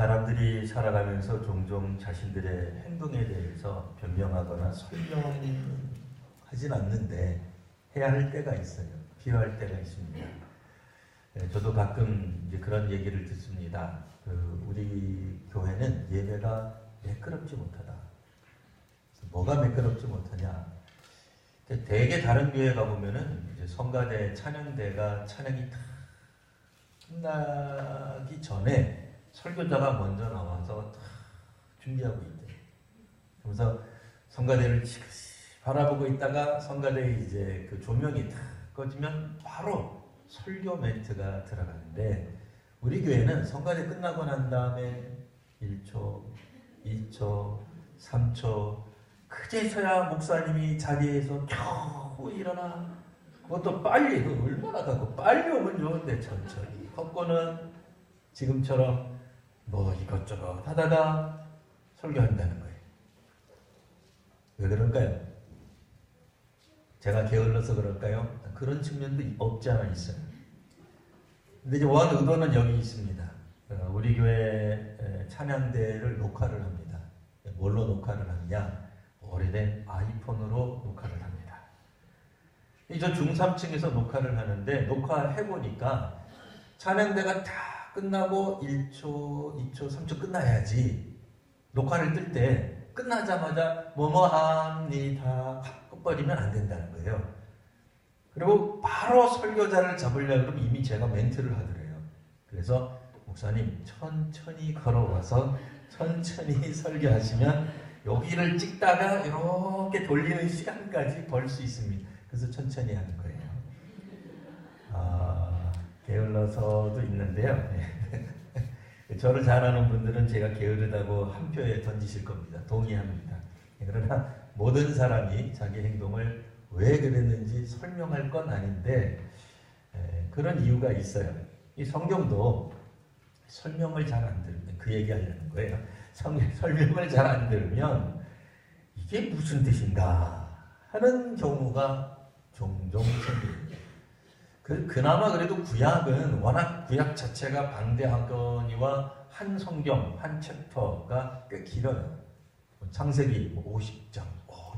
사람들이 살아가면서 종종 자신들의 행동에 대해서 변명하거나 설명하진 않는데 해야 할 때가 있어요. 필요할 때가 있습니다. 저도 가끔 이제 그런 얘기를 듣습니다. 우리 교회는 예배가 매끄럽지 못하다. 뭐가 매끄럽지 못하냐? 대개 다른 교회 가보면은 이제 성가대, 찬양대가 찬양이 다 끝나기 전에 설교자가 먼저 나와서 다 준비하고 있대. 그래서 성가대를 바라보고 있다가 성가대에 이제 그 조명이 다 꺼지면 바로 설교 멘트가 들어가는데, 우리 교회는 성가대 끝나고 난 다음에 1초, 2초, 3초, 그제서야 목사님이 자리에서 겨우 일어나. 그것도 빨리, 얼마나 가고 빨리 오면 좋은데 천천히. 헛고는 지금처럼 뭐 이것저것 하다가 설교한다는 거예요. 왜 그럴까요? 제가 게을러서 그럴까요? 그런 측면도 없지 않아 있어요. 근데 이제 원 의도는 여기 있습니다. 우리 교회 찬양대를 녹화를 합니다. 뭘로 녹화를 하느냐? 오래된 아이폰으로 녹화를 합니다. 저 중3층에서 녹화를 하는데, 녹화해보니까 찬양대가 다 끝나고 1초, 2초, 3초 끝나야지 녹화를 뜰 때 끝나자마자 뭐뭐 합니다 끝버리면 안 된다는 거예요. 그리고 바로 설교자를 잡으려고 그러면 이미 제가 멘트를 하더래요. 그래서 목사님 천천히 걸어와서 천천히 설교하시면 여기를 찍다가 이렇게 돌리는 시간까지 벌 수 있습니다. 그래서 천천히 하는 거예요. 게을러서도 있는데요. 저를 잘 아는 분들은 제가 게으르다고 한 표에 던지실 겁니다. 동의합니다. 그러나 모든 사람이 자기 행동을 왜 그랬는지 설명할 건 아닌데, 그런 이유가 있어요. 이 성경도 설명을 잘 안 들으면, 그 얘기 하려는 거예요. 설명을 잘 안 들으면 이게 무슨 뜻인가 하는 경우가 종종 생깁니다. 그나마 그래도 구약은 워낙 구약 자체가 방대하거니와 한 성경, 한 챕터가 꽤 길어요. 창세기 50장,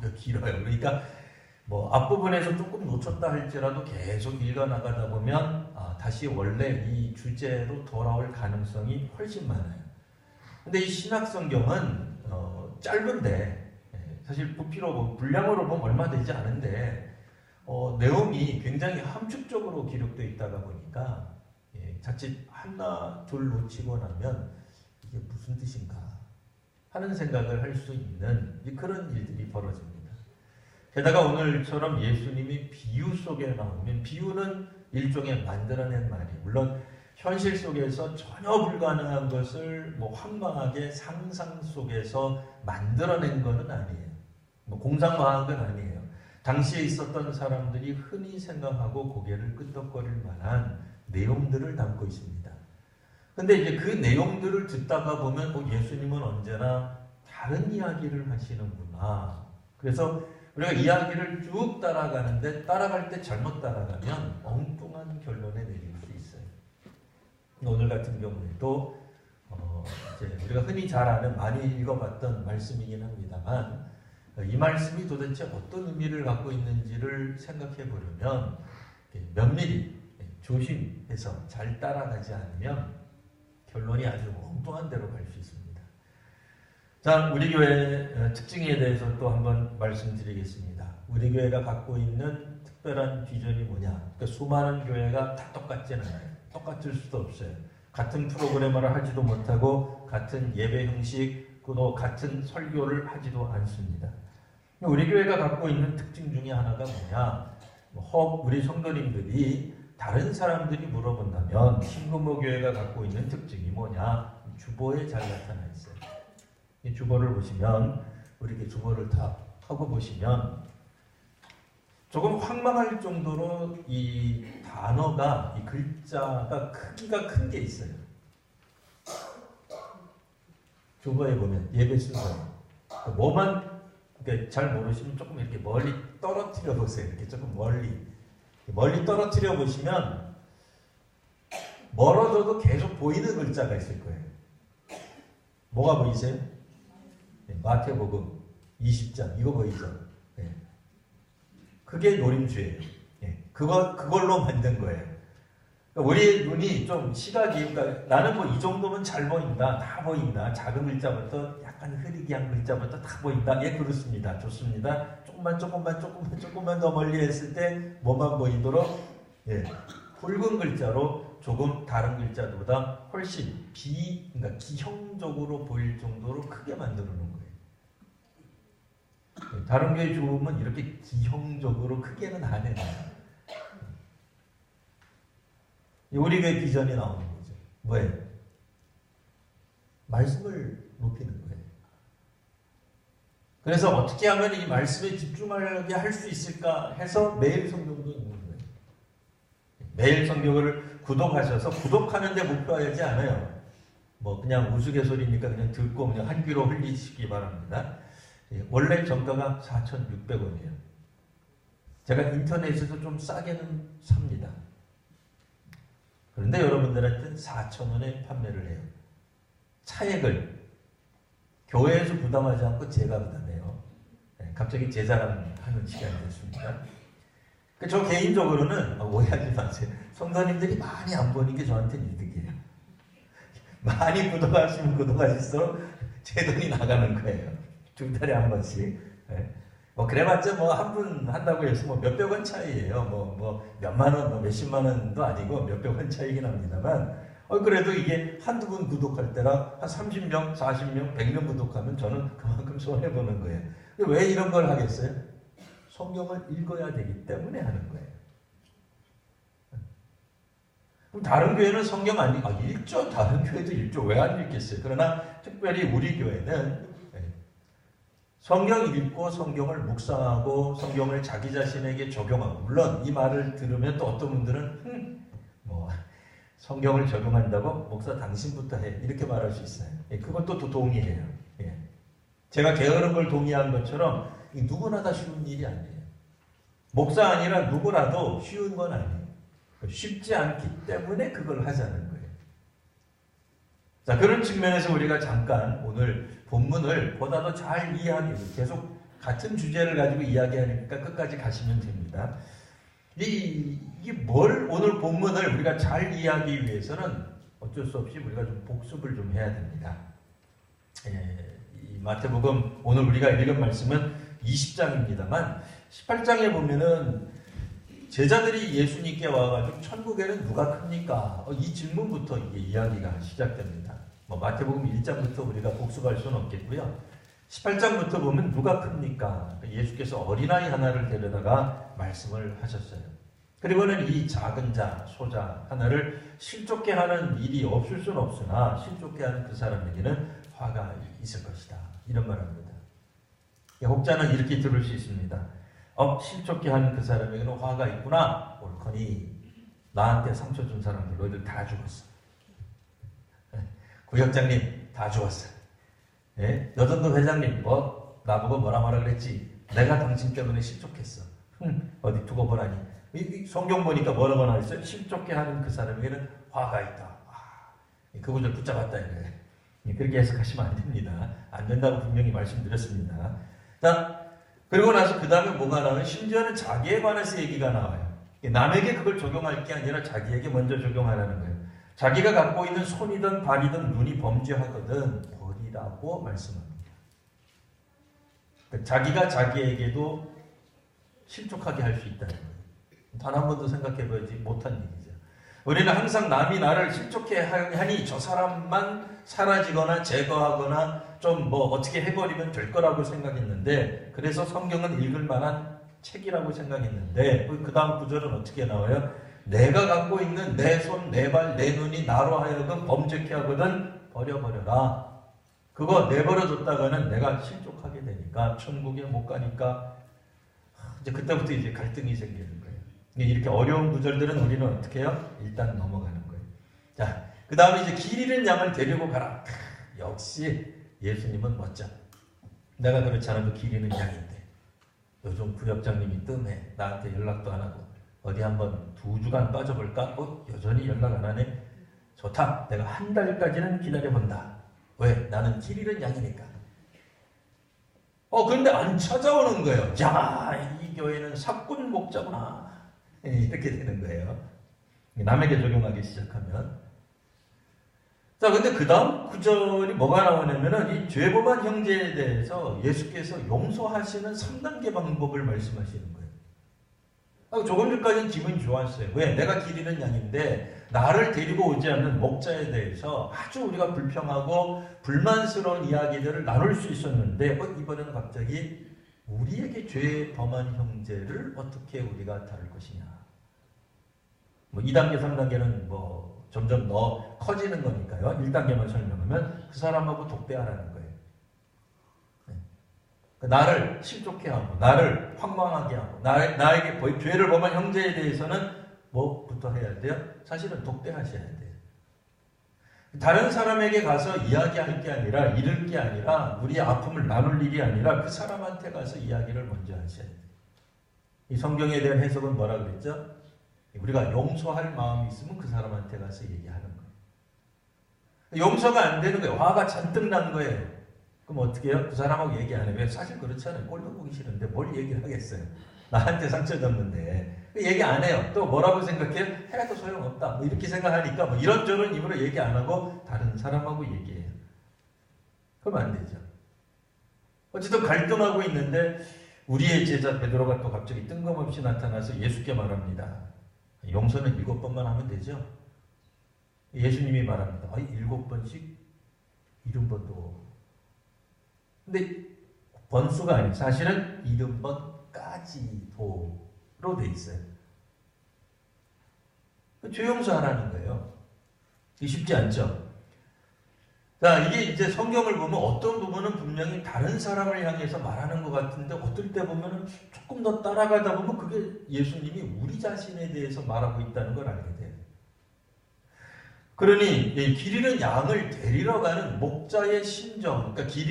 꽤 길어요. 그러니까 뭐 앞부분에서 조금 놓쳤다 할지라도 계속 읽어나가다 보면 다시 원래 이 주제로 돌아올 가능성이 훨씬 많아요. 근데 이 신약 성경은 짧은데, 사실 부피로 분량으로 보면 얼마 되지 않은데 내용이 굉장히 함축적으로 기록되어 있다가 보니까 자칫 하나 둘 놓치고 나면 이게 무슨 뜻인가 하는 생각을 할 수 있는 그런 일들이 벌어집니다. 게다가 오늘처럼 예수님이 비유 속에 나오면, 비유는 일종의 만들어낸 말이, 물론 현실 속에서 전혀 불가능한 것을 뭐 황망하게 상상 속에서 만들어낸 것은 아니에요. 뭐 공상과학은 아니에요. 당시에 있었던 사람들이 흔히 생각하고 고개를 끄덕거릴 만한 내용들을 담고 있습니다. 근데 이제 그 내용들을 듣다가 보면 예수님은 언제나 다른 이야기를 하시는구나. 그래서 우리가 이야기를 쭉 따라가는데, 따라갈 때 잘못 따라가면 엉뚱한 결론에 내릴 수 있어요. 오늘 같은 경우에도 이제 우리가 흔히 잘 아는, 많이 읽어봤던 말씀이긴 합니다만, 이 말씀이 도대체 어떤 의미를 갖고 있는지를 생각해 보려면 면밀히 조심해서 잘 따라가지 않으면 결론이 아주 엉뚱한 데로 갈 수 있습니다. 자, 우리 교회 특징에 대해서 또 한번 말씀드리겠습니다. 우리 교회가 갖고 있는 특별한 비전이 뭐냐? 그러니까 수많은 교회가 다 똑같지는 않아요. 똑같을 수도 없어요. 같은 프로그램을 하지도 못하고 같은 예배 형식, 또 같은 설교를 하지도 않습니다. 우리 교회가 갖고 있는 특징 중에 하나가 뭐냐? 혹 우리 성도님들이 다른 사람들이 물어본다면 신부모 교회가 갖고 있는 특징이 뭐냐? 주보에 잘 나타나 있어요. 이 주보를 보시면, 우리 이렇게 주보를 다 하고 보시면 조금 황망할 정도로 이 단어가, 이 글자가 크기가 큰 게 있어요. 주보에 보면 예배 순서에 뭐만 잘 모르시면 조금 이렇게 멀리 떨어뜨려 보세요. 이렇게 조금 멀리 떨어뜨려 보시면 멀어져도 계속 보이는 글자가 있을 거예요. 뭐가 보이세요? 네, 마태복음 20장 이거 보이죠? 네. 그게 노림수예요. 네. 그걸로 만든 거예요. 그러니까 우리의 눈이 좀 시각이, 그러니까 나는 뭐 이 정도면 잘 보인다, 다 보인다, 작은 글자부터 약간 흐리게 한 글자부터 다 보인다. 예, 그렇습니다. 좋습니다. 조금만 더 멀리 했을 때 뭐만 보이도록, 예, 붉은 글자로 조금 다른 글자보다 훨씬 그러니까 기형적으로 보일 정도로 크게 만들어 놓은 거예요. 다른 교회 주보면 이렇게 기형적으로 크게는 안 해놔요. 우리 교회 비전이 나오는 거죠. 뭐예요? 말씀을 높이는 거예요. 그래서 어떻게 하면 이 말씀에 집중하게 할 수 있을까 해서 매일 성경도 있는 거예요. 매일 성경을 구독하셔서, 구독하는데 목표하지 않아요. 뭐 그냥 우스갯소리니까 그냥 듣고 그냥 한 귀로 흘리시기 바랍니다. 원래 정가가 4,600원이에요. 제가 인터넷에서 좀 싸게는 삽니다. 그런데 여러분들한테는 4,000원에 판매를 해요. 차액을 교회에서 부담하지 않고 제가 부담해요. 네, 갑자기 제 자랑하는 시간이 됐습니다. 저 개인적으로는 오해하지 마세요. 성도님들이 많이 안 보는 게 저한테는 이득이에요. 많이 구독하시면 구독하실수록 제 돈이 나가는 거예요. 두 달에 한 번씩. 네. 뭐 그래봤자 뭐 한 분 한다고 해서 뭐 몇백 원 차이예요. 뭐 몇만 원, 뭐 몇십만 원도 아니고 몇백 원 차이긴 합니다만, 그래도 이게 한두 분 구독할 때랑 한 30명, 40명, 100명 구독하면 저는 그만큼 손해 보는 거예요. 왜 이런 걸 하겠어요? 성경을 읽어야 되기 때문에 하는 거예요. 그럼 다른 교회는 성경 안 읽죠? 다른 교회도 읽죠. 왜 안 읽겠어요? 그러나 특별히 우리 교회는 성경 읽고 성경을 묵상하고 성경을 자기 자신에게 적용하고, 물론 이 말을 들으면 또 어떤 분들은 뭐 성경을 적용한다고 목사 당신부터 해 이렇게 말할 수 있어요. 그것도 또 동의해요. 제가 게으른 걸 동의한 것처럼 누구나 다 쉬운 일이 아니에요. 목사 아니라 누구라도 쉬운 건 아니에요. 쉽지 않기 때문에 그걸 하자는 거예요. 자, 그런 측면에서 우리가 잠깐 오늘 본문을 보다 더 잘 이해하기 위해서 계속 같은 주제를 가지고 이야기하니까 끝까지 가시면 됩니다. 이게 뭘, 오늘 본문을 우리가 잘 이해하기 위해서는 어쩔 수 없이 우리가 좀 복습을 좀 해야 됩니다. 이 마태복음 오늘 우리가 읽은 말씀은 20장입니다만 18장에 보면은 제자들이 예수님께 와가지고 천국에는 누가 큽니까? 이 질문부터 이게 이야기가 시작됩니다. 뭐 마태복음 1장부터 우리가 복습할 수는 없겠고요. 18장부터 보면 누가 큽니까? 예수께서 어린아이 하나를 데려다가 말씀을 하셨어요. 그리고는 이 작은 자, 소자 하나를 실족게 하는 일이 없을 수는 없으나 실족게 하는 그 사람에게는 화가 있을 것이다. 이런 말합니다. 혹자는 이렇게 들을 수 있습니다. 실족게 하는 그 사람에게는 화가 있구나. 옳거니 나한테 상처 준 사람들 너희들 다 죽었어. 구역장님 다 죽었어. 여전도 회장님 나보고 뭐라 그랬지. 내가 당신 때문에 실족했어. 어디 두고 보라니. 성경 보니까 뭐라고 나와있어요? 실족게 하는 그 사람에게는 화가 있다. 그 구절 붙잡았다 이거예요. 그렇게 해석하시면 안 됩니다. 안 된다고 분명히 말씀드렸습니다. 자, 그리고 나서 그 다음에 뭐가 나와요? 심지어는 자기에 관해서 얘기가 나와요. 남에게 그걸 적용할 게 아니라 자기에게 먼저 적용하라는 거예요. 자기가 갖고 있는 손이든 발이든 눈이 범죄하거든 버리라고 말씀합니다. 자기가 자기에게도 실족하게 할 수 있다는 거예요. 단 한 번도 생각해봐야지 못한 얘기죠. 우리는 항상 남이 나를 실족해 하니 저 사람만 사라지거나 제거하거나 좀 뭐 어떻게 해버리면 될 거라고 생각했는데, 그래서 성경은 읽을 만한 책이라고 생각했는데 그 다음 구절은 어떻게 나와요? 내가 갖고 있는 내 손, 내 발, 내 눈이 나로 하여금 범죄케 하거든 버려버려라. 그거 내버려뒀다가는 내가 실족하게 되니까 천국에 못 가니까 이제 그때부터 이제 갈등이 생기는 거예요. 이렇게 어려운 구절들은 우리는 어떻게 해요? 일단 넘어가는 거예요. 자, 그 다음에 이제 길 잃은 양을 데리고 가라. 역시 예수님은 멋져. 내가 그렇지 않아도 길 잃은 양인데 요즘 구역장님이 뜸해. 나한테 연락도 안 하고 어디 한번 2주간 빠져볼까? 여전히 연락 안 하네. 좋다. 내가 한 달까지는 기다려본다. 왜? 나는 길 잃은 양이니까. 근데 안 찾아오는 거예요. 야, 이 교회는 사꾼 목자구나. 이렇게 되는 거예요. 남에게 적용하기 시작하면. 자, 근데 그 다음 구절이 뭐가 나오냐면은 이 죄범한 형제에 대해서 예수께서 용서하시는 3단계 방법을 말씀하시는 거예요. 조금 전까지는 기분이 좋았어요. 왜? 내가 길 잃은 양인데 나를 데리고 오지 않는 목자에 대해서 아주 우리가 불평하고 불만스러운 이야기들을 나눌 수 있었는데 이번에는 갑자기 우리에게 죄 범한 형제를 어떻게 우리가 다룰 것이냐. 2단계, 3단계는 점점 더 커지는 거니까요. 1단계만 설명하면 그 사람하고 독대하라는 거예요. 나를 실족해 하고 나를 황망하게 하고 나에게 죄를 범한 형제에 대해서는 뭐부터 해야 돼요? 사실은 독대하셔야 돼요. 다른 사람에게 가서 이야기할 게 아니라 잃을 게 아니라 우리의 아픔을 나눌 일이 아니라 그 사람한테 가서 이야기를 먼저 하셔야 돼요. 이 성경에 대한 해석은 뭐라 그랬죠? 우리가 용서할 마음이 있으면 그 사람한테 가서 얘기하는 거예요. 용서가 안 되는 거예요. 화가 잔뜩 난 거예요. 그럼 어떻게 해요? 그 사람하고 얘기 안 해요. 왜? 사실 그렇잖아요. 꼴도 보기 싫은데 뭘 얘기를 하겠어요. 나한테 상처 줬는데 얘기 안 해요. 또 뭐라고 생각해요? 해도 소용없다. 이렇게 생각하니까 이런저런 입으로 얘기 안 하고 다른 사람하고 얘기해요. 그러면 안 되죠. 어쨌든 갈등하고 있는데 우리의 제자 베드로가 또 갑자기 뜬금없이 나타나서 예수께 말합니다. 용서는 7번만 하면 되죠? 예수님이 말합니다. 7번씩 70번도. 근데 번수가 아니에요. 사실은 70번까지도로 돼 있어요. 죄 용서하라는 거예요. 이게 쉽지 않죠? 자, 이게 이제 성경을 보면 어떤 부분은 분명히 다른 사람을 향해서 말하는 것 같은데 어떨 때 보면 조금 더 따라가다 보면 그게 예수님이 우리 자신에 대해서 말하고 있다는 걸 알게 돼요. 그러니 길 잃은 양을 데리러 가는 목자의 심정, 그러니까 길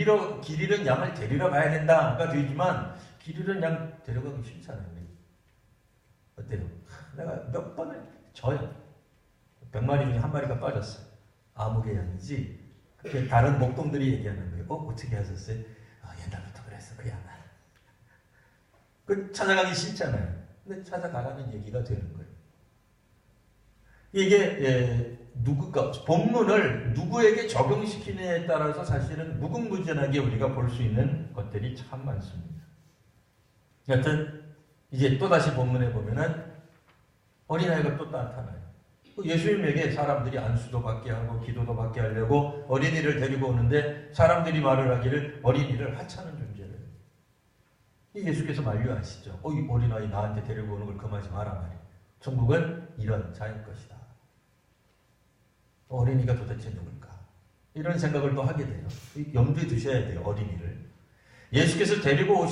잃은 양을 데리러 가야 된다가 되지만 길 잃은 양 데려가기 싫잖아요. 어때요? 내가 몇 번을 져요. 100마리 중에 한 마리가 빠졌어요. 아무개 양이지. 다른 목동들이 얘기하는 거예요. 어떻게 하셨어요? 옛날부터 그랬어. 그 양은. 찾아가기 싫잖아요. 근데 찾아가라는 얘기가 되는 거예요. 이게 본문을 누구에게 적용시키느냐에 따라서 사실은 무궁무진하게 우리가 볼 수 있는 것들이 참 많습니다. 여튼 이제 또다시 본문에 보면은 어린아이가 또 나타나요. 예수님에게 사람들이 안수도 받게 하고 기도도 받게 하려고 어린이를 데리고 오는데 사람들이 말을 하기를 어린이를 하찮은 존재를. 예수께서 만류하시죠. 이 어린아이 나한테 데리고 오는 걸 금하지 마라 말이에요. 천국은 이런 자일 것이다. 어린이가 도대체 누굴까? 이런 생각을 또 하게 돼요. 염두에 두셔야 돼요. 어린이를. 예수께서 데리고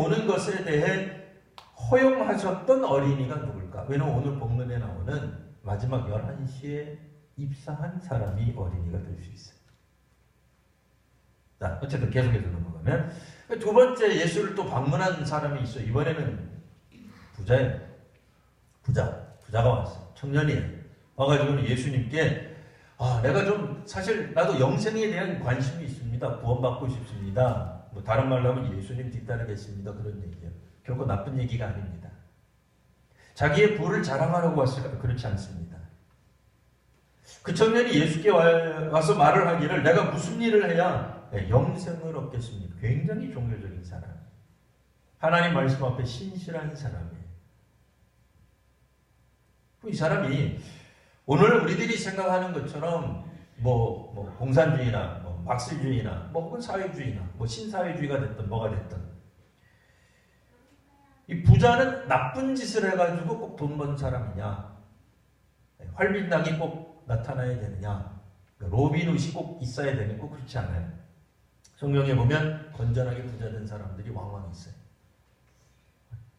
오는 것에 대해 허용하셨던 어린이가 누굴까? 왜냐하면 오늘 본문에 나오는 마지막 11시에 입사한 사람이 어린이가 될 수 있어요. 자, 어쨌든 계속해서 넘어가면 두 번째 예수를 또 방문한 사람이 있어요. 이번에는 부자예요. 부자가 왔어요. 청년이에요. 와가지고는 예수님께 내가 좀 사실 나도 영생에 대한 관심이 있습니다. 구원받고 싶습니다. 다른 말로 하면 예수님 뒤따르겠습니다. 그런 얘기예요. 결코 나쁜 얘기가 아닙니다. 자기의 부를 자랑하려고 왔을까? 그렇지 않습니다. 그 청년이 예수께 와서 말을 하기를 내가 무슨 일을 해야 영생을 얻겠습니까? 굉장히 종교적인 사람. 하나님 말씀 앞에 신실한 사람이에요. 이 사람이 오늘 우리들이 생각하는 것처럼 공산주의나 막스주의나 혹은 사회주의나 신사회주의가 됐든 뭐가 됐든 이 부자는 나쁜 짓을 해가지고 꼭 돈 번 사람이냐? 활빈당이 꼭 나타나야 되느냐? 로빈훗이 꼭 있어야 되는 꼭 그렇지 않아요. 성경에 보면 건전하게 부자된 사람들이 왕왕 있어요.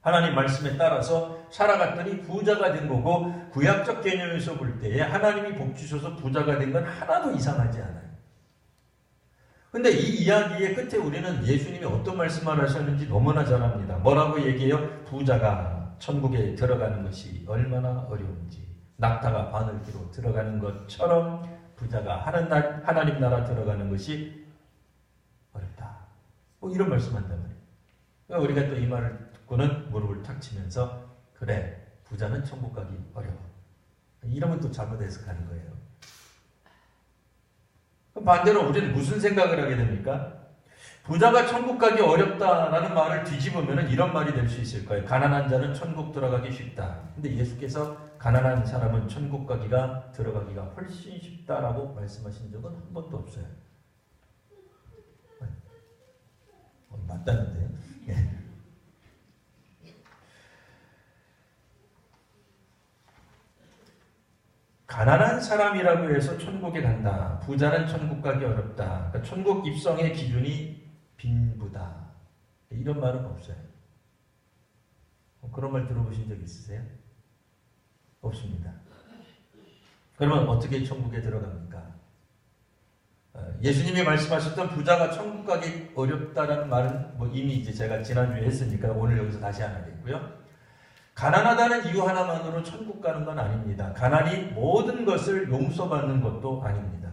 하나님 말씀에 따라서 살아갔더니 부자가 된 거고 구약적 개념에서 볼 때에 하나님이 복 주셔서 부자가 된 건 하나도 이상하지 않아요. 근데 이 이야기의 끝에 우리는 예수님이 어떤 말씀을 하셨는지 너무나 잘 압니다. 뭐라고 얘기해요? 부자가 천국에 들어가는 것이 얼마나 어려운지 낙타가 바늘 뒤로 들어가는 것처럼 부자가 하나님 나라 들어가는 것이 어렵다. 뭐 이런 말씀한단 말이에요. 그러니까 우리가 또 이 말을 듣고는 무릎을 탁 치면서 그래, 부자는 천국 가기 어려워. 이러면 또 잘못 해석하는 거예요. 그럼 반대로 우리는 무슨 생각을 하게 됩니까? 부자가 천국 가기 어렵다라는 말을 뒤집으면 이런 말이 될 수 있을 거예요. 가난한 자는 천국 들어가기 쉽다. 근데 예수께서 가난한 사람은 천국 들어가기가 훨씬 쉽다라고 말씀하신 적은 한 번도 없어요. 맞다는데요. 예. 가난한 사람이라고 해서 천국에 간다. 부자는 천국 가기 어렵다. 그러니까 천국 입성의 기준이 빈부다. 이런 말은 없어요. 그런 말 들어보신 적 있으세요? 없습니다. 그러면 어떻게 천국에 들어갑니까? 예수님이 말씀하셨던 부자가 천국 가기 어렵다라는 말은 뭐 이미 이제 제가 지난주에 했으니까 오늘 여기서 다시 안 하겠고요. 가난하다는 이유 하나만으로 천국 가는 건 아닙니다. 가난이 모든 것을 용서받는 것도 아닙니다.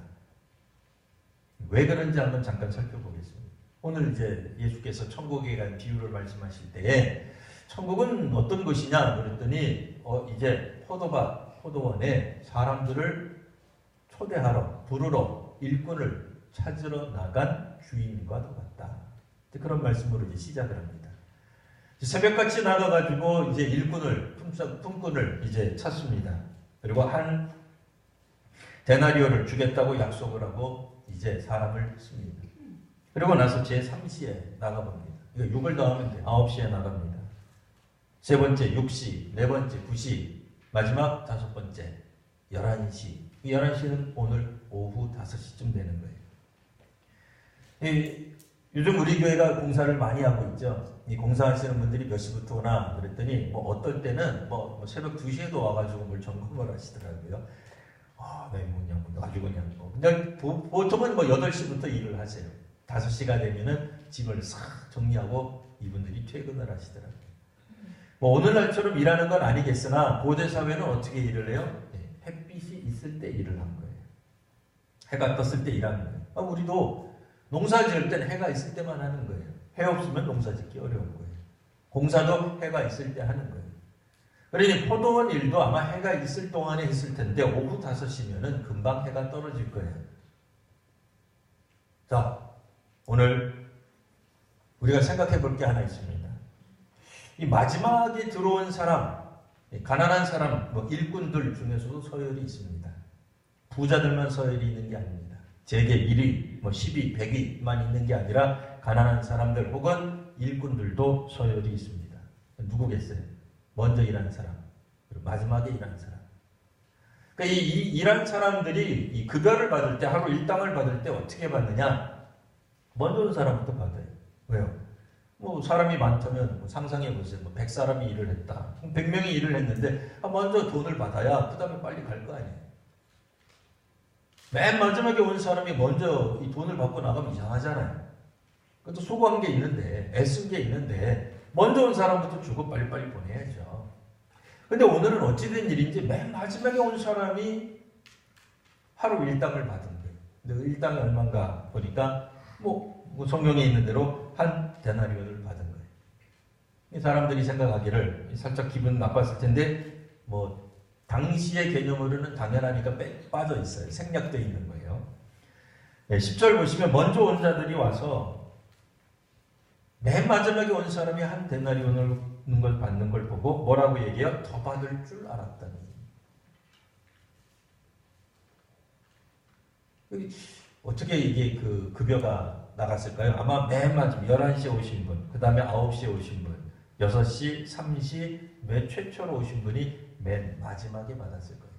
왜 그런지 한번 잠깐 살펴보겠습니다. 오늘 이제 예수께서 천국에 관한 비유를 말씀하실 때에 천국은 어떤 곳이냐 그랬더니 이제 포도원에 사람들을 초대하러 부르러 일꾼을 찾으러 나간 주인과도 같다. 그런 말씀으로 이제 시작을 합니다. 새벽같이 나가가지고 이제 품꾼을 이제 찾습니다. 그리고 한 데나리오를 주겠다고 약속을 하고 이제 사람을 씁니다. 그리고 나서 제3시에 나가봅니다. 이거 6을 더하면 돼요. 9시에 나갑니다. 세 번째 6시, 네 번째 9시, 마지막 5번째 11시. 이 11시는 오늘 오후 5시쯤 되는 거예요. 요즘 우리 교회가 공사를 많이 하고 있죠. 이 공사하시는 분들이 몇 시부터 오나 그랬더니 뭐 어떨 때는 뭐 새벽 2시에도 와가지고 뭘 점검을 하시더라고요. 네, 그냥 아주 그냥 보통은 뭐 8시부터 일을 하세요. 5시가 되면은 집을 싹 정리하고 이분들이 퇴근을 하시더라고요. 뭐 오늘날처럼 일하는 건 아니겠으나 고대 사회는 어떻게 일을 해요? 햇빛이 있을 때 일을 한 거예요. 해가 떴을 때 일하는 거예요. 우리도 농사 지을 땐 해가 있을 때만 하는 거예요. 해 없으면 농사 짓기 어려운 거예요. 공사도 해가 있을 때 하는 거예요. 그러니 포도원 일도 아마 해가 있을 동안에 했을 텐데 오후 5시면은 금방 해가 떨어질 거예요. 자, 오늘 우리가 생각해 볼 게 하나 있습니다. 이 마지막에 들어온 사람, 가난한 사람, 일꾼들 중에서도 서열이 있습니다. 부자들만 서열이 있는 게 아닙니다. 재계 1위, 10위, 100위만 있는 게 아니라 가난한 사람들 혹은 일꾼들도 서열이 있습니다. 누구겠어요? 먼저 일하는 사람, 그리고 마지막에 일하는 사람. 그러니까 이 일하는 사람들이 이 급여를 받을 때, 하루 일당을 받을 때 어떻게 받느냐? 먼저 온 사람부터 받아요. 왜요? 사람이 많다면 상상해 보세요. 100사람이 일을 했다. 100명이 일을 했는데 먼저 돈을 받아야 그 다음에 빨리 갈 거 아니에요. 맨 마지막에 온 사람이 먼저 이 돈을 받고 나가면 이상하잖아요. 그것도 수고한 게 있는데, 애쓴 게 있는데 먼저 온 사람부터 주고 빨리빨리 보내야죠. 근데 오늘은 어찌된 일인지 맨 마지막에 온 사람이 하루 일당을 받은 거예요. 근데 일당이 얼마인가 보니까 성경에 있는 대로 한 데나리온을 받은 거예요. 이 사람들이 생각하기를 살짝 기분 나빴을 텐데 당시의 개념으로는 당연하니까 빠져 있어요. 생략되어 있는 거예요. 10절 보시면 먼저 온 자들이 와서 맨 마지막에 온 사람이 한 데나리온을 걸 받는 걸 보고 뭐라고 얘기해요? 더 받을 줄 알았다니. 어떻게 이게 그 급여가 나갔을까요? 아마 맨 마지막 11시에 오신 분, 그 다음에 9시에 오신 분, 6시, 3시, 맨 최초로 오신 분이 맨 마지막에 받았을 거예요.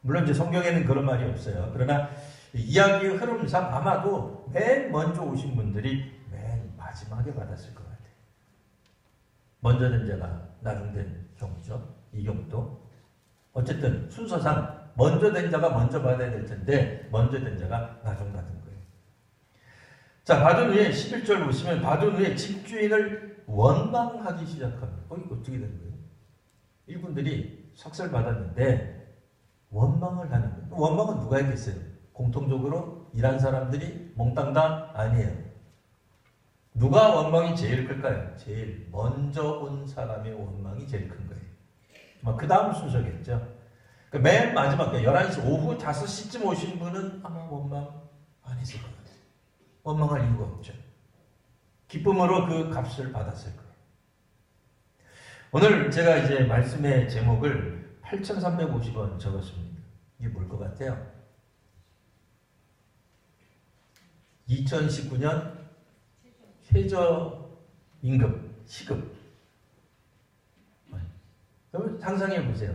물론 이제 성경에는 그런 말이 없어요. 그러나 이야기의 흐름상 아마도 맨 먼저 오신 분들이 맨 마지막에 받았을 것 같아요. 먼저 된 자가 나중 된 경우죠. 이 경우도. 어쨌든 순서상 먼저 된 자가 먼저 받아야 될 텐데 먼저 된 자가 나중 받은 거예요. 자, 받은 후에 11절 보시면 받은 후에 집주인을 원망하기 시작합니다. 이거 어떻게 된 거예요? 일꾼들이 삭설 받았는데 원망을 하는 거예요. 원망은 누가 했겠어요? 공통적으로 일한 사람들이 몽땅 다 아니에요. 누가 원망이 제일 클까요? 제일 먼저 온 사람의 원망이 제일 큰 거예요. 그 다음 순서겠죠. 맨 마지막 11시 오후 5시쯤 오신 분은 아마 원망 안 했을 것 같아요. 원망할 이유가 없죠. 기쁨으로 그 값을 받았을 거예요. 오늘 제가 이제 말씀의 제목을 8,350원 적었습니다. 이게 뭘 것 같아요? 2019년 최저임금, 시급. 여러분 상상해 보세요.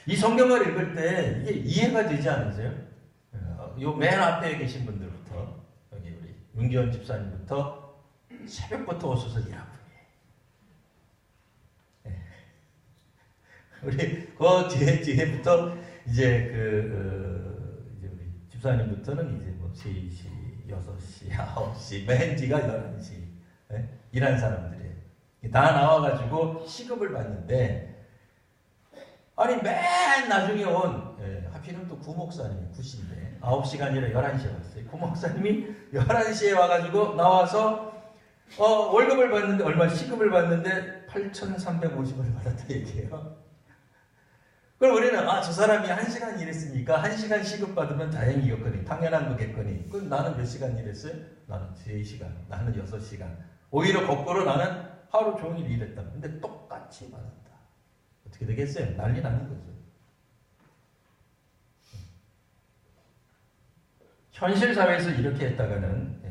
이 성경을 읽을 때 이게 이해가 되지 않으세요? 요 맨 앞에 계신 분들부터, 여기 우리 윤기원 집사님부터 새벽부터 오셔서 일하고, 우리 그 뒤에부터 이제 이제 우리 집사님부터는 이제 뭐 3시, 6시, 9시, 맨 뒤가 11시 일하는 사람들이에요. 다 나와가지고 시급을 받는데, 아니 맨 나중에 온 하필은 또 구목사님이 9시인데 9시가 아니라 11시에 왔어요. 구목사님이 11시에 와가지고 나와서 월급을 받는데 얼마 시급을 받는데 8,350원을 받았다 얘기해요. 그럼 우리는 저 사람이 1시간 일했으니까 1시간 시급 받으면 다행이겠거니, 당연한 거겠거니. 그럼 나는 몇 시간 일했어요? 나는 3시간, 나는 6시간. 오히려 거꾸로 나는 하루 종일 일했다. 근데 똑같이 받았다. 어떻게 되겠어요? 난리 나는 거죠. 현실 사회에서 이렇게 했다가는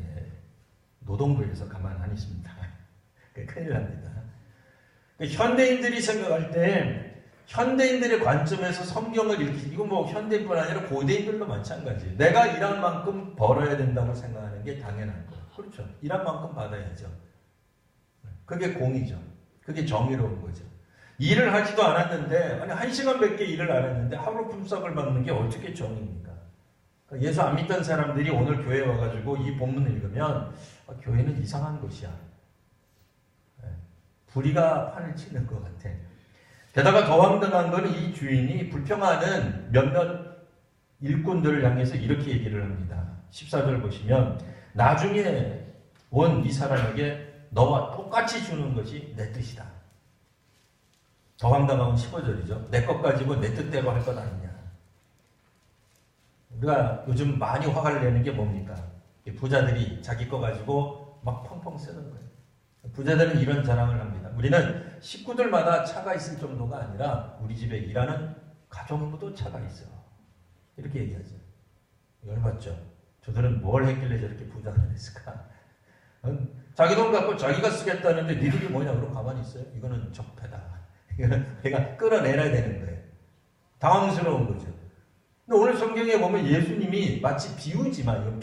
노동부에서 가만 안 있습니다. 큰일 납니다. 현대인들이 생각할 때, 현대인들의 관점에서 성경을 읽기, 이거 뭐 현대인뿐 아니라 고대인들도 마찬가지예요. 내가 일한 만큼 벌어야 된다고 생각하는 게 당연한 거예요. 그렇죠. 일한 만큼 받아야죠. 그게 공이죠. 그게 정의로운 거죠. 일을 하지도 않았는데, 아니 1시간밖에 일을 안 했는데 하루 품삯을 받는 게 어떻게 정의입니까? 예수 안 믿던 사람들이 오늘 교회에 와가지고 이 본문을 읽으면 교회는 이상한 곳이야. 불의가 판을 치는 것 같아. 게다가 더 황당한 것은 이 주인이 불평하는 몇몇 일꾼들을 향해서 이렇게 얘기를 합니다. 14절 보시면 나중에 온 이 사람에게 너와 똑같이 주는 것이 내 뜻이다. 더 황당한 건 15절이죠. 내 것 가지고 내 뜻대로 할 것 아니냐. 우리가 요즘 많이 화를 내는 게 뭡니까? 부자들이 자기 거 가지고 막 펑펑 쓰는 거예요. 부자들은 이런 자랑을 합니다. 우리는 식구들마다 차가 있을 정도가 아니라 우리 집에 일하는 가정부도 차가 있어. 이렇게 얘기하죠. 열받죠. 저들은 뭘 했길래 저렇게 부자가 됐을까? 자기 돈 갖고 자기가 쓰겠다는데 니들이 뭐냐 그러고 가만히 있어요? 이거는 적폐다. 이거는 내가 끌어내야 되는 거예요. 당황스러운 거죠. 근데 오늘 성경에 보면 예수님이 마치 비유지만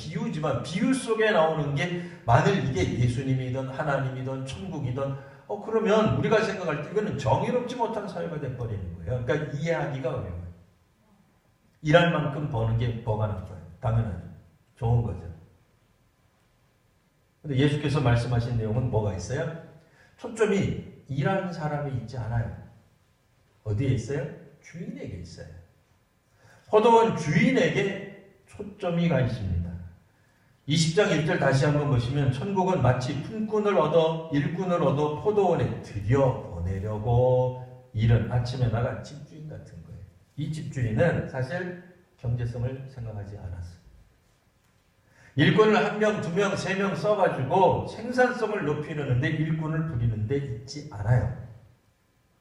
비유 속에 나오는 게 만일 이게 예수님이든 하나님이든 천국이든 그러면 우리가 생각할 때 이거는 정의롭지 못한 사회가 돼버리는 거예요. 그러니까 이해하기가 어려워요. 일할 만큼 버는 게 뭐가 나빠요? 당연하죠. 좋은 거죠. 근데 예수께서 말씀하신 내용은 뭐가 있어요? 초점이 일하는 사람이 있지 않아요. 어디에 있어요? 주인에게 있어요. 포도원 주인에게 초점이 가 있습니다. 20장 1절 다시 한번 보시면 천국은 마치 일꾼을 얻어 포도원에 들여보내려고 이른 아침에 나간 집주인 같은 거예요. 이 집주인은 사실 경제성을 생각하지 않았어요. 일꾼을 1명, 2명, 3명 써가지고 생산성을 높이려는데 일꾼을 부리는 데 있지 않아요.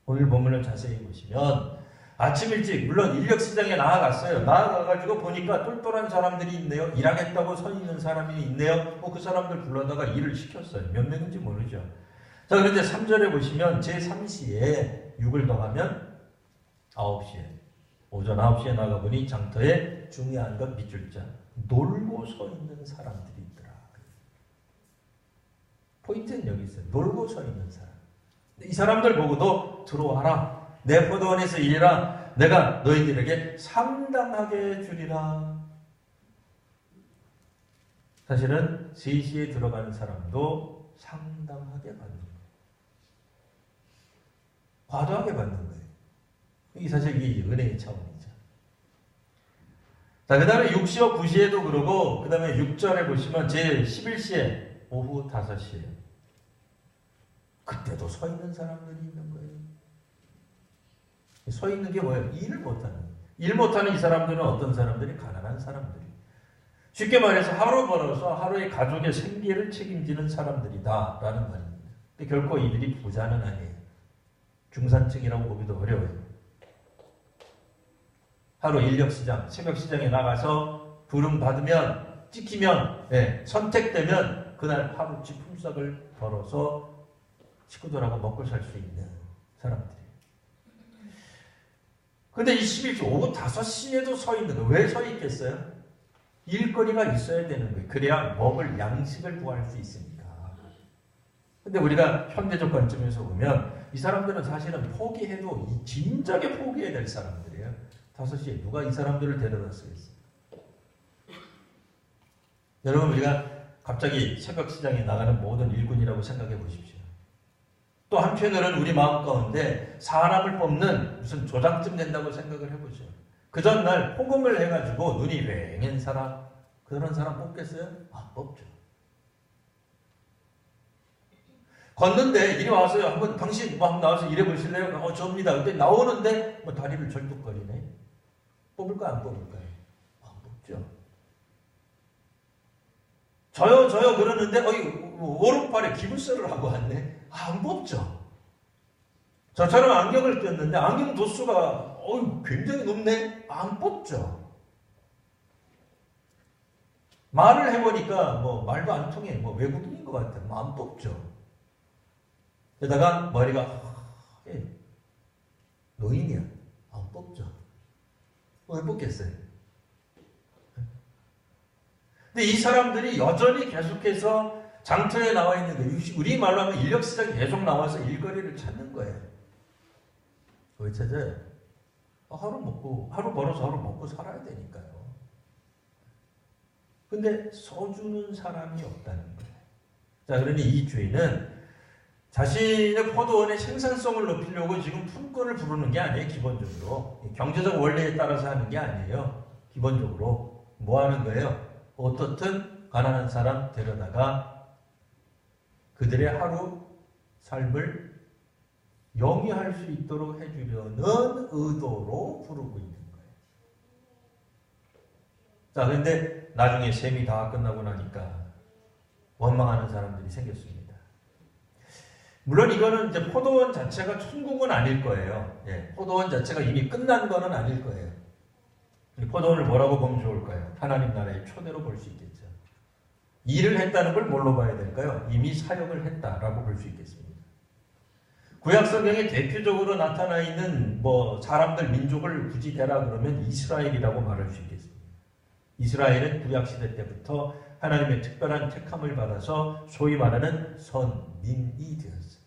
오늘 본문을 자세히 보시면 아침 일찍 물론 인력시장에 나아갔어요. 나아가가지고 보니까 똘똘한 사람들이 있네요. 일하겠다고 서 있는 사람이 있네요. 그 사람들 불러다가 일을 시켰어요. 몇 명인지 모르죠. 자, 그런데 3절에 보시면 제3시에 6을 더하면 9시에 오전 9시에 나가보니 장터에 중요한 것 밑줄 자 놀고 서 있는 사람들이 있더라. 포인트는 여기 있어요. 놀고 서 있는 사람. 이 사람들 보고도 들어와라. 내 포도원에서 일해라. 내가 너희들에게 상당하게 주리라. 사실은 3시에 들어가는 사람도 상당하게 받는 거예요. 과도하게 받는 거예요. 이게 사실 이게 은혜의 차원이죠. 자, 그 다음에 6시와 9시에도 그러고, 그 다음에 6절에 보시면 제 11시에 오후 5시에요. 그때도 서 있는 사람들이 있는 거예요. 서 있는 게 뭐예요? 일을 못하는. 일 못하는 이 사람들은 어떤 사람들이? 가난한 사람들이. 쉽게 말해서 하루 벌어서 하루의 가족의 생계를 책임지는 사람들이다 라는 말입니다. 근데 결코 이들이 부자는 아니에요. 중산층이라고 보기도 어려워요. 하루 인력시장, 새벽시장에 나가서 부름 받으면, 찍히면, 선택되면 그날 하루치 품삯을 벌어서 식구들하고 먹고 살 수 있는 사람들이에요. 근데 이 11시 오후 5시에도 서 있는 거예요. 왜 서 있겠어요? 일거리가 있어야 되는 거예요. 그래야 먹을 양식을 구할 수 있으니까. 근데 우리가 현대적 관점에서 보면 이 사람들은 사실은 포기해도 진작에 포기해야 될 사람들이에요. 5시에 누가 이 사람들을 데려다 쓰겠어요? 여러분, 우리가 갑자기 새벽 시장에 나가는 모든 일꾼이라고 생각해 보십시오. 또 한편으로는 우리 마음 가운데 사람을 뽑는 무슨 조장쯤 된다고 생각을 해보죠. 그 전날 호금을 해가지고 눈이 휑한 사람, 그런 사람 뽑겠어요? 안 뽑죠. 걷는데 이리 와서요. 한번 당신 뭐 한번 나와서 일해 보실래요? 접니다. 근데 나오는데 뭐 다리를 절뚝거리네. 뽑을까요? 안 뽑을까요? 안 뽑죠. 저요 그러는데 오른팔에 기부스를 하고 왔네. 안 뽑죠. 저처럼 안경을 꼈는데 안경 도수가 굉장히 높네. 안 뽑죠. 말을 해보니까 뭐 말도 안 통해. 뭐 외국인인 것 같아. 안 뽑죠. 게다가 머리가 노인이야. 안 뽑죠. 왜 뽑겠어요? 근데 이 사람들이 여전히 계속해서 장터에 나와 있는 거예요. 우리 말로 하면 인력시장에 계속 나와서 일거리를 찾는 거예요. 왜 찾아요? 하루 벌어서 하루 먹고 살아야 되니까요. 근데 서주는 사람이 없다는 거예요. 자, 그러니 이 주인은 자신의 포도원의 생산성을 높이려고 지금 품꾼을 부르는 게 아니에요. 기본적으로 경제적 원리에 따라서 하는 게 아니에요. 기본적으로 뭐 하는 거예요? 어떻든 가난한 사람 데려다가 그들의 하루 삶을 영위할 수 있도록 해주려는 의도로 부르고 있는 거예요. 자, 그런데 나중에 셈이 다 끝나고 나니까 원망하는 사람들이 생겼습니다. 물론 이거는 이제 포도원 자체가 천국은 아닐 거예요. 포도원 자체가 이미 끝난 거는 아닐 거예요. 포도원을 뭐라고 보면 좋을까요? 하나님 나라의 초대로 볼 수 있겠죠. 일을 했다는 걸 뭘로 봐야 될까요? 이미 사역을 했다라고 볼 수 있겠습니다. 구약 성경에 대표적으로 나타나 있는 사람들 민족을 굳이 대라 그러면 이스라엘이라고 말할 수 있겠습니다. 이스라엘은 구약 시대 때부터 하나님의 특별한 택함을 받아서 소위 말하는 선민이 되었어요.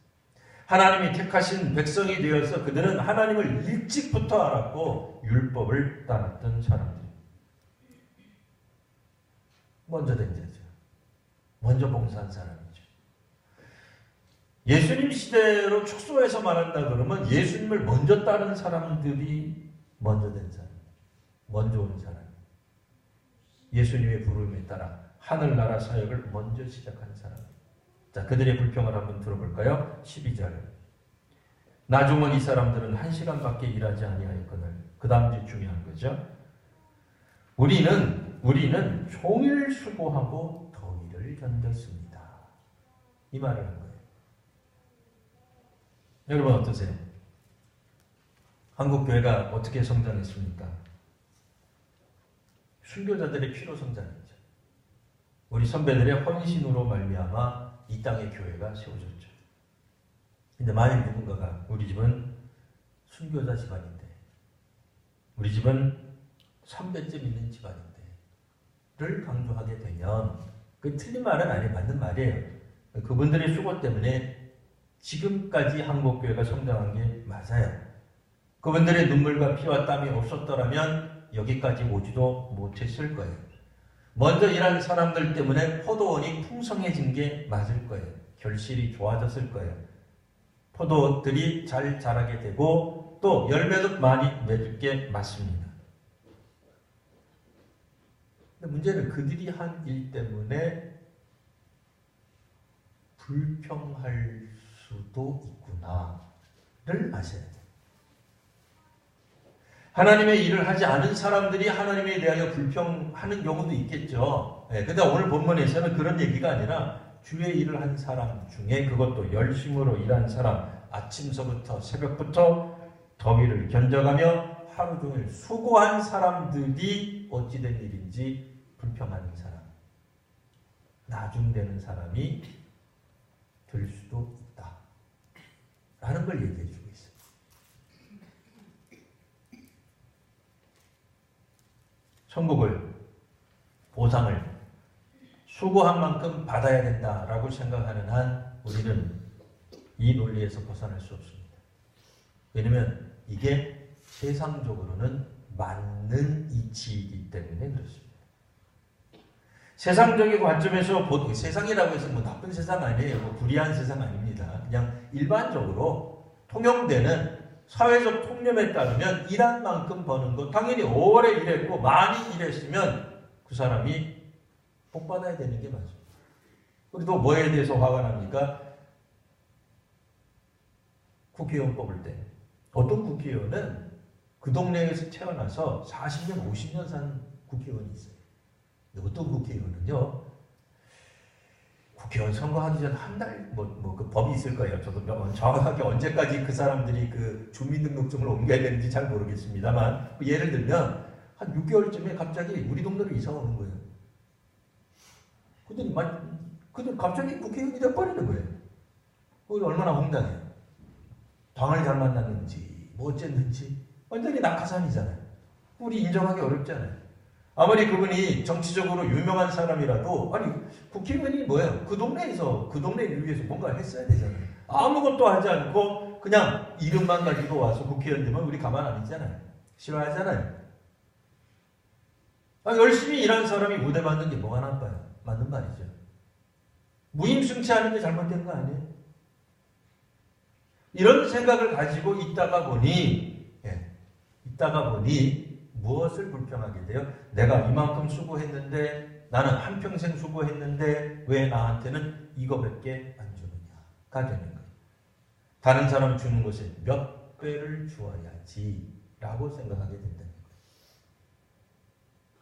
하나님이 택하신 백성이 되어서 그들은 하나님을 일찍부터 알았고 율법을 따랐던 사람들. 먼저 된 자죠. 먼저 봉사한 사람이죠. 예수님 시대로 축소해서 말한다 그러면 예수님을 먼저 따른 사람들이 먼저 된 사람, 먼저 온 사람. 예수님의 부름에 따라 하늘나라 사역을 먼저 시작한 사람. 자, 그들의 불평을 한번 들어볼까요? 12절. 나중은 이 사람들은 1시간밖에 일하지 아니하였거늘. 그 다음 주 중요한 거죠. 우리는 종일 수고하고 더위를 견뎠습니다. 이 말을 한 거예요. 여러분 어떠세요? 한국교회가 어떻게 성장했습니까? 순교자들의 피로 성장했죠. 우리 선배들의 헌신으로 말미암아 이 땅의 교회가 세워졌죠. 근데 만일 누군가가 우리 집은 순교자 집안인데, 우리 집은 선배쯤 있는 집안인데 를 강조하게 되면 그 틀린 말은 아니에요. 맞는 말이에요. 그분들의 수고 때문에 지금까지 한국교회가 성장한 게 맞아요. 그분들의 눈물과 피와 땀이 없었더라면 여기까지 오지도 못했을 거예요. 먼저 일한 사람들 때문에 포도원이 풍성해진 게 맞을 거예요. 결실이 좋아졌을 거예요. 포도들이 잘 자라게 되고 또 열매도 많이 맺을 게 맞습니다. 근데 문제는 그들이 한 일 때문에 불평할 수도 있구나를 아셔야 돼요. 하나님의 일을 하지 않은 사람들이 하나님에 대하여 불평하는 경우도 있겠죠. 근데 오늘 본문에서는 그런 얘기가 아니라 주의 일을 한 사람 중에, 그것도 열심으로 일한 사람, 아침서부터 새벽부터 더위를 견뎌가며 하루 종일 수고한 사람들이 어찌된 일인지 불평하는 사람, 나중되는 사람이 될 수도 있다 라는 걸 얘기해 주고 있어요. 천국을, 보상을 수고한 만큼 받아야 된다라고 생각하는 한 우리는 이 논리에서 벗어날 수 없습니다. 왜냐하면 이게 세상적으로는 맞는 이치이기 때문에 그렇습니다. 세상적인 관점에서 세상이라고 해서 뭐 나쁜 세상 아니에요. 뭐 불의한 세상 아닙니다. 그냥 일반적으로 통용되는 사회적 통념에 따르면 일한 만큼 버는 것, 당연히 오래 일했고 많이 일했으면 그 사람이 복 받아야 되는 게 맞습니다. 우리 또 뭐에 대해서 화가 납니까? 국회의원 뽑을 때 어떤 국회의원은 그 동네에서 태어나서 40년, 50년 산 국회의원이 있어요. 어떤 국회의원은요, 국회의원 선거하기 전 한 달, 그 법이 있을 거예요. 저도 정확하게 언제까지 그 사람들이 그 주민등록증을 옮겨야 되는지 잘 모르겠습니다만, 예를 들면, 한 6개월쯤에 갑자기 우리 동네로 이사 오는 거예요. 그들 갑자기 국회의원이 돼버리는 거예요. 그게 얼마나 황당해요. 당을 잘 만났는지, 뭐 어쨌는지, 완전히 낙하산이잖아요. 우리 인정하기 어렵잖아요. 아무리 그분이 정치적으로 유명한 사람이라도, 아니, 국회의원이 뭐예요? 그 동네에서, 그 동네를 위해서 뭔가 했어야 되잖아요. 아무것도 하지 않고, 그냥 이름만 가지고 와서 국회의원 되면 우리 가만 안 있잖아요. 싫어하잖아요. 열심히 일한 사람이 무대 받는 게 뭐가 나빠요? 맞는 말이죠. 무임승차하는 게 잘못된 거 아니에요? 이런 생각을 가지고 있다가 보니 무엇을 불평하게 돼요? 내가 이만큼 수고했는데, 나는 한평생 수고했는데 왜 나한테는 이거밖에 안 주느냐가 되는 거예요. 다른 사람 주는 것에 몇 배를 주어야지 라고 생각하게 된다는 거예요.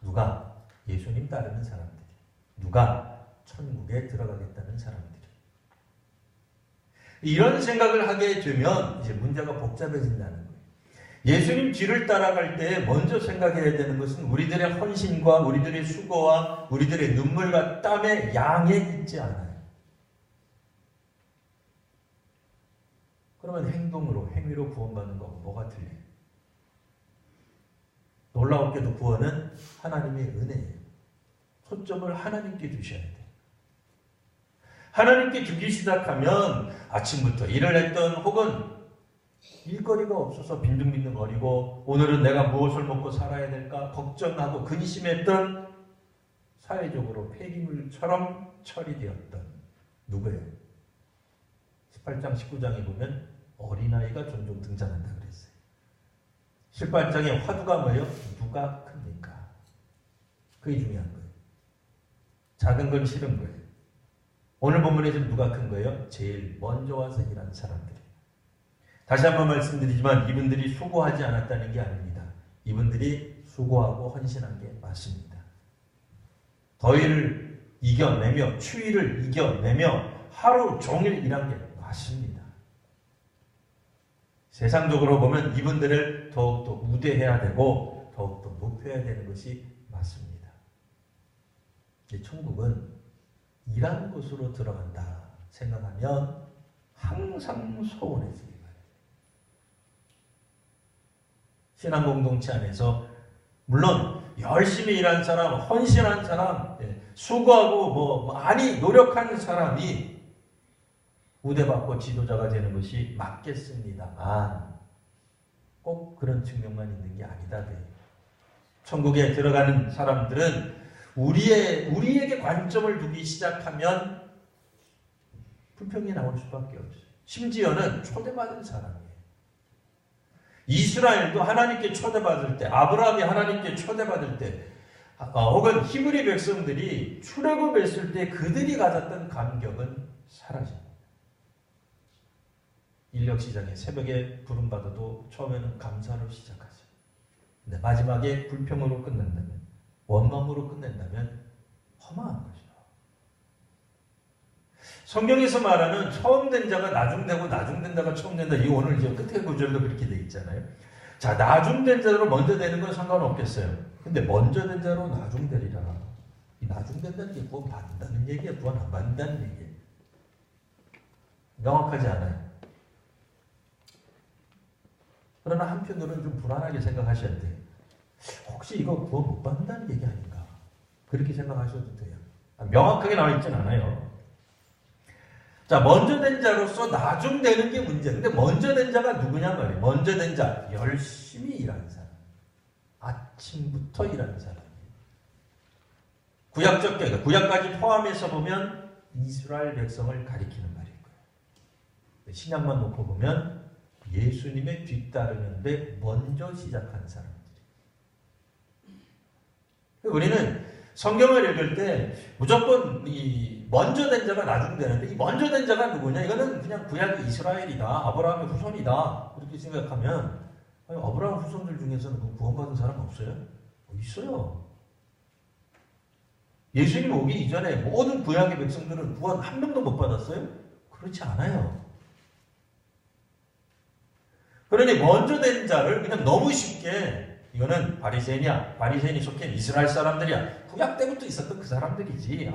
누가? 예수님 따르는 사람들이. 누가? 천국에 들어가겠다는 사람들이. 이런 생각을 하게 되면 이제 문제가 복잡해진다는 거예요. 예수님 뒤를 따라갈 때 먼저 생각해야 되는 것은 우리들의 헌신과 우리들의 수고와 우리들의 눈물과 땀의 양에 있지 않아요. 그러면 행위로 구원받는 거하고 뭐가 틀려요? 놀라웠게도 구원은 하나님의 은혜예요. 초점을 하나님께 두셔야 돼요. 하나님께 주기 시작하면 아침부터 일을 했던, 혹은 일거리가 없어서 빈둥빈둥거리고 오늘은 내가 무엇을 먹고 살아야 될까 걱정하고 근심했던, 사회적으로 폐기물처럼 처리되었던 누구예요? 18장 19장에 보면 어린아이가 종종 등장한다 그랬어요. 18장의 화두가 뭐예요? 누가 큽니까? 그게 중요한 거예요. 작은 건 싫은 거예요. 오늘 본문에서 누가 큰 거예요? 제일 먼저 와서 일한 사람들이. 다시 한번 말씀드리지만 이분들이 수고하지 않았다는 게 아닙니다. 이분들이 수고하고 헌신한 게 맞습니다. 더위를 이겨내며, 추위를 이겨내며 하루 종일 일한 게 맞습니다. 세상적으로 보면 이분들을 더욱더 우대해야 되고 더욱더 높여야 되는 것이 맞습니다. 천국은 일한 곳으로 들어간다 생각하면 항상 소원해지기 바랍니다. 신앙 공동체 안에서 물론 열심히 일한 사람, 헌신한 사람, 수고하고 많이 노력한 사람이 우대받고 지도자가 되는 것이 맞겠습니다만 꼭 그런 측면만 있는 게 아니다. 천국에 들어가는 사람들은 우리에게 관점을 두기 시작하면 불평이 나올 수밖에 없어요. 심지어는 초대받은 사람이에요. 이스라엘도 하나님께 초대받을 때, 아브라함이 하나님께 초대받을 때, 혹은 히브리 백성들이 출애굽했을 때 그들이 가졌던 감격은 사라집니다. 인력시장에 새벽에 부름받아도 처음에는 감사로 시작하죠. 근데 마지막에 불평으로 끝낸다면, 원망으로 끝낸다면 허망한 거죠. 성경에서 말하는 처음 된 자가 나중되고 나중된 자가 처음 된다. 이 오늘 이제 끝에 구절도 그렇게 돼 있잖아요. 자, 나중된 자로 먼저 되는 건 상관없겠어요. 근데 먼저 된 자로 나중되리라. 이 나중된다는 게 구원 받는다는 얘기야, 구원 안 받는다는 얘기야. 명확하지 않아요. 그러나 한편으로는 좀 불안하게 생각하셔야 돼요. 혹시 이거 구원 못 받는다는 얘기 아닌가? 그렇게 생각하셔도 돼요. 명확하게 나와 있진 않아요. 자, 먼저 된 자로서 나중되는 게 문제인데 먼저 된 자가 누구냐 말이에요. 먼저 된 자, 열심히 일하는 사람. 아침부터 일하는 사람이에요. 구약적 교회, 구약까지 포함해서 보면 이스라엘 백성을 가리키는 말이고요. 신약만 놓고 보면 예수님의 뒤따르는데 먼저 시작한 사람들이. 우리는 성경을 읽을 때 무조건 이 먼저 된 자가 나중되는데 이 먼저 된 자가 누구냐? 이거는 그냥 구약 이스라엘이다. 아브라함의 후손이다. 그렇게 생각하면 아브라함 후손들 중에서는 구원받은 사람 없어요? 있어요. 예수님 오기 이전에 모든 구약의 백성들은 구원 한 명도 못 받았어요? 그렇지 않아요. 그러니 먼저 된 자를 그냥 너무 쉽게 이거는 바리새인이 속해 이스라엘 사람들이야. 구약 때부터 있었던 그 사람들이지.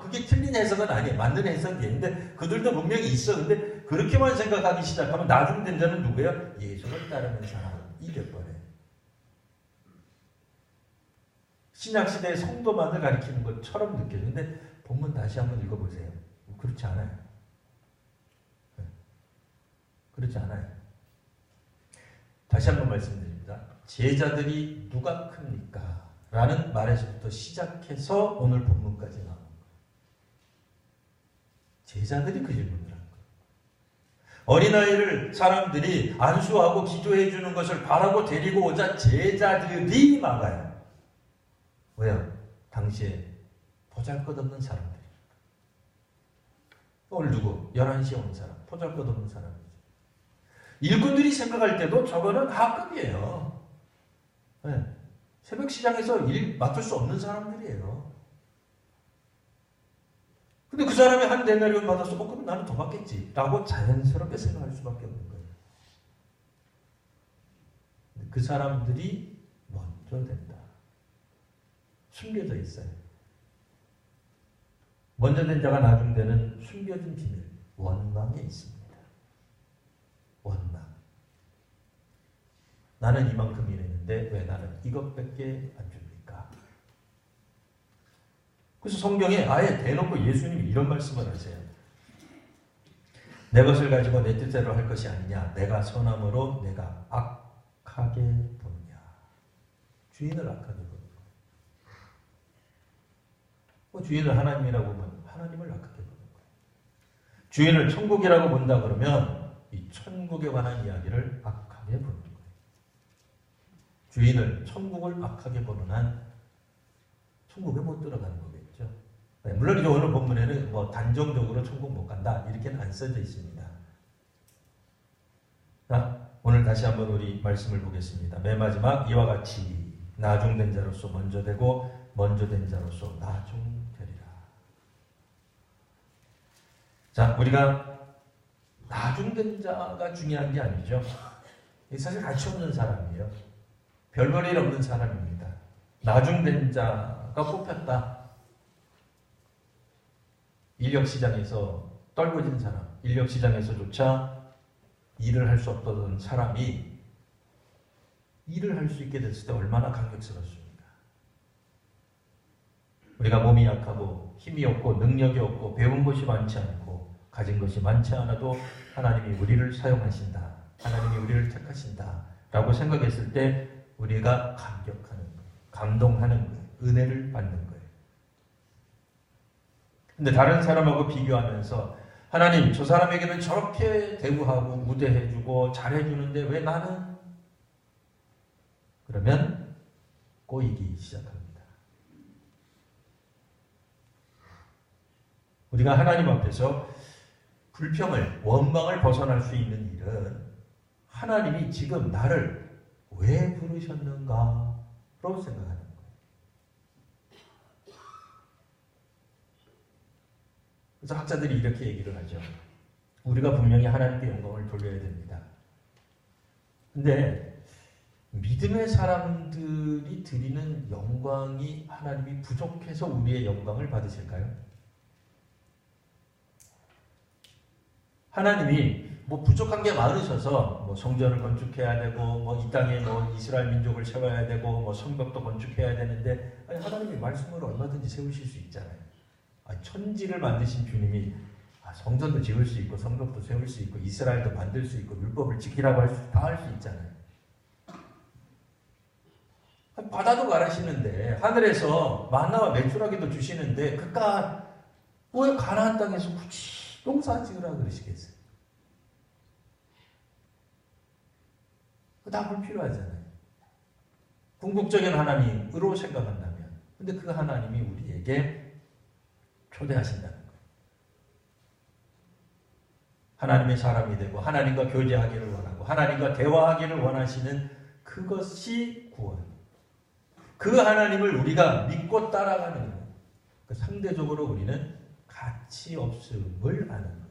그게 틀린 해석은 아니에요. 맞는 해석인데 그들도 분명히 있어. 근데 그렇게만 생각하기 시작하면 나중된 자는 누구예요? 예수를 따르는 사람이 되어버려요. 신약시대의 성도만을 가리키는 것처럼 느껴지는데 본문 다시 한번 읽어보세요. 그렇지 않아요. 그렇지 않아요. 다시 한번 말씀드립니다. 제자들이 누가 큽니까? 라는 말에서부터 시작해서 오늘 본문까지 나온 거예요. 제자들이 그 질문을 한 거예요. 어린아이를 사람들이 안수하고 기도해 주는 것을 바라고 데리고 오자 제자들이 막아요. 왜요? 당시에 보잘것없는 사람들이. 오늘 누구? 11시에 온 사람. 보잘것없는 사람. 일꾼들이 생각할 때도 저거는 하급이에요. 네. 새벽 시장에서 일 맡을 수 없는 사람들이에요. 근데 그 사람이 한 데나리온 받았어. 그럼 나는 더 받겠지. 라고 자연스럽게 생각할 수밖에 없는 거예요. 그 사람들이 먼저 된다. 숨겨져 있어요. 먼저 된 자가 나중되는 숨겨진 비밀, 원망에 있습니다. 원망. 나는 이만큼 일했는데 왜 나는 이것밖에 안 줍니까? 그래서 성경에 아예 대놓고 예수님이 이런 말씀을 하세요. 내 것을 가지고 내 뜻대로 할 것이 아니냐. 내가 선함으로 내가 악하게 보느냐. 주인을 악하게 보는 거예요. 주인을 하나님이라고 보면 하나님을 악하게 보는 거예요. 주인을 천국이라고 본다 그러면 이 천국에 관한 이야기를 악하게 보는 거예요. 주인을 천국을 악하게 보는 한 천국에 못 들어가는 거겠죠. 네, 물론 이제 오늘 본문에는 단정적으로 천국 못 간다 이렇게는 안 써져 있습니다. 자, 오늘 다시 한번 우리 말씀을 보겠습니다. 맨 마지막 이와 같이 나중된 자로서 먼저 되고 먼저 된 자로서 나중되리라. 자, 우리가 나중된 자가 중요한 게 아니죠. 사실 가치 없는 사람이에요. 별 볼 일 없는 사람입니다. 나중된 자가 뽑혔다. 인력시장에서 떨궈진 사람, 인력시장에서조차 일을 할 수 없던 사람이 일을 할 수 있게 됐을 때 얼마나 감격스럽습니까? 우리가 몸이 약하고 힘이 없고 능력이 없고 배운 것이 많지 않고 가진 것이 많지 않아도 하나님이 우리를 사용하신다. 하나님이 우리를 택하신다. 라고 생각했을 때 우리가 감격하는 거예요. 감동하는 거예요. 은혜를 받는 거예요. 근데 다른 사람하고 비교하면서 하나님 저 사람에게는 저렇게 대우하고 우대해주고 잘해주는데 왜 나는? 그러면 꼬이기 시작합니다. 우리가 하나님 앞에서 불평을, 원망을 벗어날 수 있는 일은 하나님이 지금 나를 왜 부르셨는가로 생각하는 거예요. 그래서 학자들이 이렇게 얘기를 하죠. 우리가 분명히 하나님께 영광을 돌려야 됩니다. 근데 믿음의 사람들이 드리는 영광이 하나님이 부족해서 우리의 영광을 받으실까요? 하나님이 뭐 부족한 게 많으셔서 뭐 성전을 건축해야 되고 뭐 이 땅에 뭐 이스라엘 민족을 세워야 되고 뭐 성벽도 건축해야 되는데, 아니 하나님이 말씀을 얼마든지 세우실 수 있잖아요. 아니, 천지를 만드신 주님이 성전도 지을 수 있고 성벽도 세울 수 있고 이스라엘도 만들 수 있고 율법을 지키라고 다 할 수 있잖아요. 바다도 가르시는데 하늘에서 만나와 메추라기도 주시는데 그깟 왜 가나안 땅에서 굳이 농사 지으라 그러시겠어요? 다 불필요하잖아요. 궁극적인 하나님으로 생각한다면. 근데 그 하나님이 우리에게 초대하신다는 거예요. 하나님의 사람이 되고 하나님과 교제하기를 원하고 하나님과 대화하기를 원하시는 그것이 구원. 그 하나님을 우리가 믿고 따라가는 거예요. 상대적으로 우리는 가치 없음을 아는 거예요.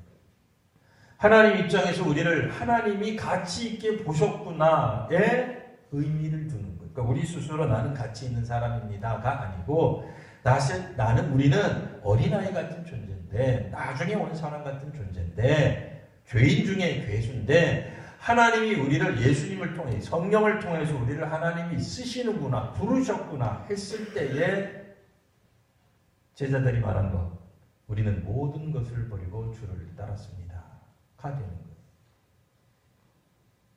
하나님 입장에서 우리를 하나님이 가치 있게 보셨구나에 의미를 두는 거예요. 그러니까 우리 스스로 나는 가치 있는 사람입니다가 아니고 우리는 어린아이 같은 존재인데 나중에 온 사람 같은 존재인데 죄인 중에 괴수인데 하나님이 우리를 예수님을 통해 성령을 통해서 우리를 하나님이 쓰시는구나 부르셨구나 했을 때에 제자들이 말한 것, 우리는 모든 것을 버리고 주를 따랐습니다 가 되는 거예요.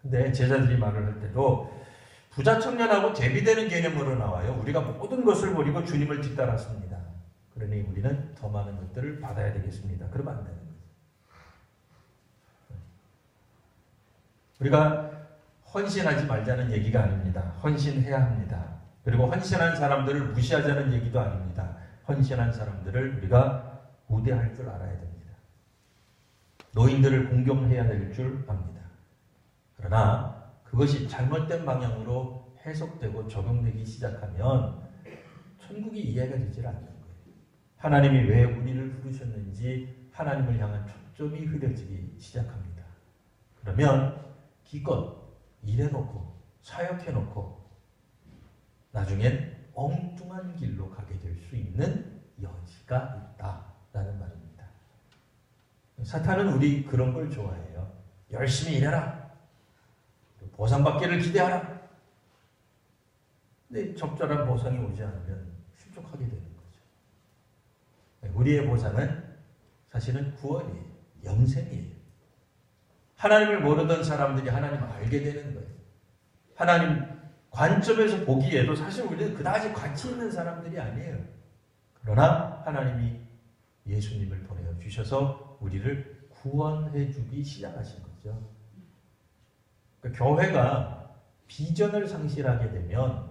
근데 제자들이 말을 할 때도 부자 청년하고 대비되는 개념으로 나와요. 우리가 모든 것을 버리고 주님을 뒤따랐습니다. 그러니 우리는 더 많은 것들을 받아야 되겠습니다. 그러면 안 되는 거예요. 우리가 헌신하지 말자는 얘기가 아닙니다. 헌신해야 합니다. 그리고 헌신한 사람들을 무시하자는 얘기도 아닙니다. 헌신한 사람들을 우리가 우대할 줄 알아야 됩니다. 노인들을 공경해야 될 줄 압니다. 그러나 그것이 잘못된 방향으로 해석되고 적용되기 시작하면 천국이 이해가 되질 않는 거예요. 하나님이 왜 우리를 부르셨는지 하나님을 향한 초점이 흐려지기 시작합니다. 그러면 기껏 일해놓고 사역해놓고 나중엔 엉뚱한 길로 가게 될 수 있는 여지가 있다라는 말입니다. 사탄은 우리 그런 걸 좋아해요. 열심히 일해라. 보상받기를 기대하라. 근데 적절한 보상이 오지 않으면 실족하게 되는 거죠. 우리의 보상은 사실은 구원이에요. 영생이에요. 하나님을 모르던 사람들이 하나님을 알게 되는 거예요. 하나님 관점에서 보기에도 사실 우리는 그다지 가치 있는 사람들이 아니에요. 그러나 하나님이 예수님을 보내주셔서 우리를 구원해 주기 시작하신 거죠. 그러니까 교회가 비전을 상실하게 되면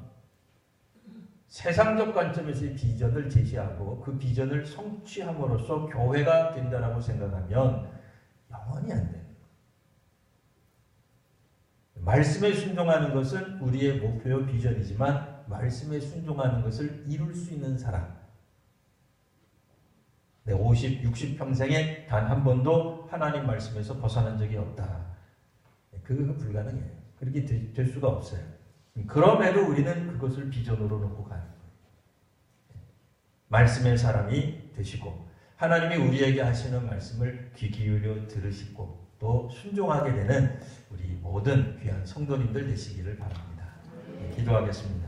세상적 관점에서의 비전을 제시하고 그 비전을 성취함으로써 교회가 된다라고 생각하면 영원히 안 돼요. 말씀에 순종하는 것은 우리의 목표요 비전이지만 말씀에 순종하는 것을 이룰 수 있는 사람, 내 50, 60평생에 단 한 번도 하나님 말씀에서 벗어난 적이 없다. 그거 불가능해요. 그렇게 될 수가 없어요. 그럼에도 우리는 그것을 비전으로 놓고 가는 거예요. 말씀의 사람이 되시고 하나님이 우리에게 하시는 말씀을 귀 기울여 들으시고 또 순종하게 되는 우리 모든 귀한 성도님들 되시기를 바랍니다. 기도하겠습니다.